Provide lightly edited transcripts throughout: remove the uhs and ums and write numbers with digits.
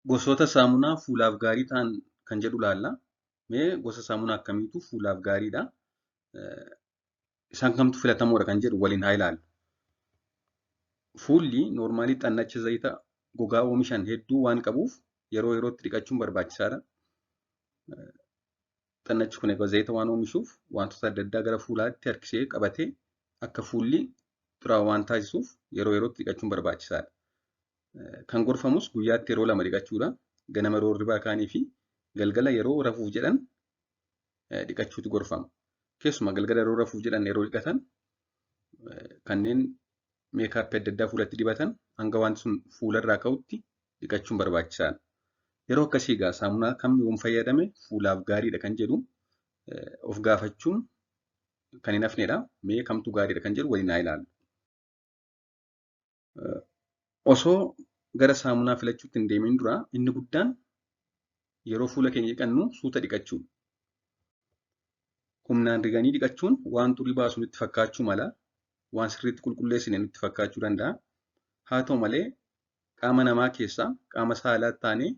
Gosoota saamunaa fuulaaf gaarii ta'an kan jedhu ilaalla. Mee gosa saamunaa akkamiitu fuulaaf gaariidha? Isaan kamtu filatamoodha kan jedhu waliin haa ilaallu. Fuulli noormaalii xannacha zayita gogaa oomishan hedduu waan qabuuf yeroo yerootti dhiqachuun barbaachisaadha. Xannachi kun egaa zayita waan oomishuuf wantoota adda addaa gara fuulaatti harkisee qabatee akka fuulli xuraa'u waan taasisuuf yeroo yerootti dhiqachuun barbaachisaadha. Kan gorfamus guyyaatti yeroo 2 dhiqachuudha. Ganama yeroo hirribaa kaanii fi galgala yeroo rafuuf jedhan dhiqachuutu gorfama. Keessumaa galgala yeroo rafuuf jedhan yeroo dhiqatan kanneen meekaappii adda addaa fuulatti dibatan hanga wanti sun fuularraa ka'utti dhiqachuun barbaachisaadha. Yeroo akkasii egaa saamunaa kam yoom fayyadame fuulaaf gaariidha kan jedhu of gaafachuun kan hin hafnedha. Mee kamtu gaariidha kan jedhu waliin haa ilaallu. Osoo gara saamunaa filachuutti hin deemin dura inni guddaan yeroo fuula keenya dhiqannu suuta dhiqachuudha. Humnaan riganii dhiqachuun waan xurii baasu nutti fakkaachuu mala, waan sirriitti qulqulleessine nutti fakkaachuu danda'a. Haa ta'u malee qaama namaa keessaa qaama saalaatti taanee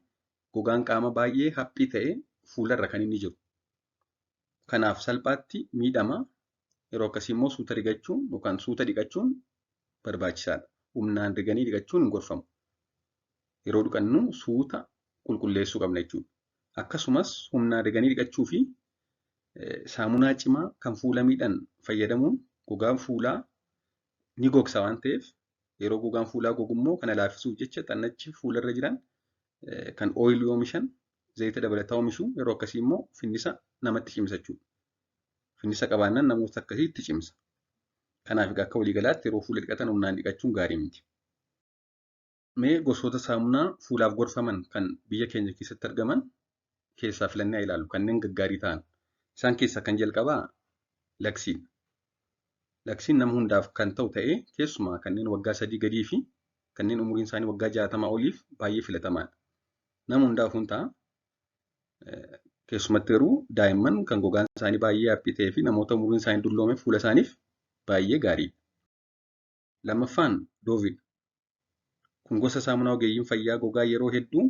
gogaan qaama baay'ee haphii ta'e fuularra kan inni jiru. Kanaaf salphaatti miidhama. Yeroo akkasii immoo suuta rigachuun yookaan suuta dhiqachuun barbaachisaadha. Humnaan riganii dhiqachuun hin gorfamu. Yeroo dhiqannu suuta qulqulleessuu qabna jechuudha. Akkasumas humnaan riganii dhiqachuu fi saamunaa cimaa kan fuula miidhan fayyadamuun gogaan fuulaa ni gogsa waan ta'eef yeroo gogaan fuulaa gogummoo kana laaffisuuf jecha xannachi fuularra jiran kan ooyilii oomishan zayita dabalataa oomishu yeroo akkasii immoo finnisa namatti cimsa jechuudha. Finnisa qabaannaan namoota akkasii itti cimsa. Kanaaf egaa akka waliigalaatti yeroo fuula dhiqatan humnaan dhiqachuun gaarii miti. Mee gosoota saamunaa fuulaaf gorfaman kan biyya keenya keessatti argaman keessaa filannee ilaallu kanneen gaggaarii ta'an. Isaan keessaa kan jalqabaa laksiidha. Laksiin nama hundaaf kan ta'u ta'ee keessumaa kanneen waggaa 3 gadii fi kanneen umuriin isaanii waggaa 60 oliif baay'ee filatamaadha. Nama hundaaf hin ta'a. Keessumatti garuu daa'imman kan gogaan isaanii baay'ee haphii ta'ee fi namoota umuriin isaanii dulloome fuula isaaniif baay'ee gaariidha. Lammaffaan doovidha. Kun gosa saamunaa ogeeyyiin fayyaa gogaa yeroo hedduu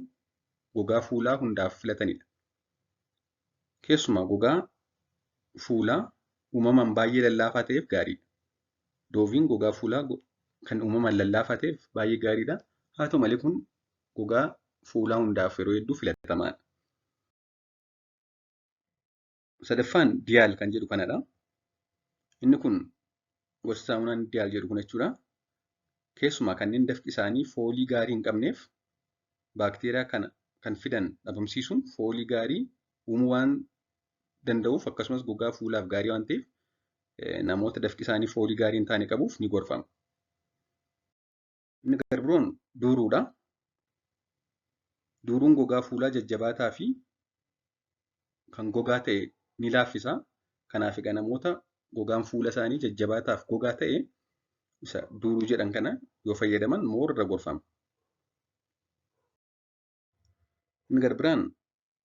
gogaa fuulaa hundaaf filatanidha. Keessumaa gogaa fuulaa uumamaan baay'ee lallaafaa ta'eef gaariidha. Dooviin gogaa fuulaa kan uumamaan lallaafaa ta'eef baay'ee gaariidha. Haa ta'u malee kun gogaa fuulaa hundaaf yeroo hedduu filatamaadha. Sadaffaan diyaal kan jedhu kanadha. Inni kun gosa saamunaan diyaal jedhu kun jechuudha. Keessumaa kanneen dafqi isaanii foolii gaarii hin qabneef baakteeriyaa kana kan fidan dhabamsiisuun foolii gaarii uumuu waan danda'uuf akkasumas gogaa fuulaaf gaarii waan ta'eef namoota dafqi isaanii foolii gaarii hin taane qabuuf ni gorfama. Inni garbiroon duuruudha. Duuruun gogaa fuulaa jajjabaataa fi kan gogaa ta'e ni laaffisa. Kanaaf egaa namoota gogaan fuula isaanii jajjabaataaf gogaa ta'e isa duuruu jedhan kana yoo fayyadaman moor irra gorfama. Inni garbiraan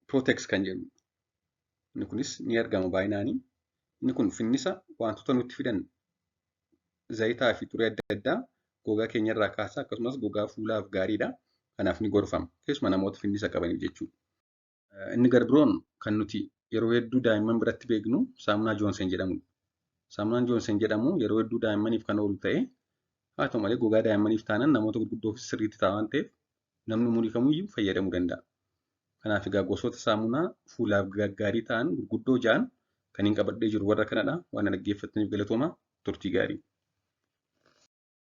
Protex kan jedhu. Inni kunis ni argama baay'inaanii. Inni kun finnisa wantoota nutti fidan zayitaa fi xurii adda addaa gogaa keenyarraa kaasa akkasumas gogaa fuulaaf gaariidha. Kanaaf ni gorfama. Keessumaa namoota finnisa qabaniif jechuudha. Inni garbiroon kan nuti yeroo hedduu daa'imman biratti beeknu saamunaa Joonsen jedhamudha. Saamunaan Joonsen jedhamu yeroo hedduu daa'immaniif kan oolu ta'ee haa ta'u malee gogaa daa'immaniif taanan namoota gurguddoofis sirriitti ta'a waan ta'eef namni umurii kamiyyuu fayyadamuu danda'a. Kanaaf egaa gosoota saamunaa fuulaaf gaggaarii ta'an gurguddoo ja'an kan hin qabadhee jiru warra kanadha. Waan dhaggeeffattaniif galatoomaa turtii gaarii.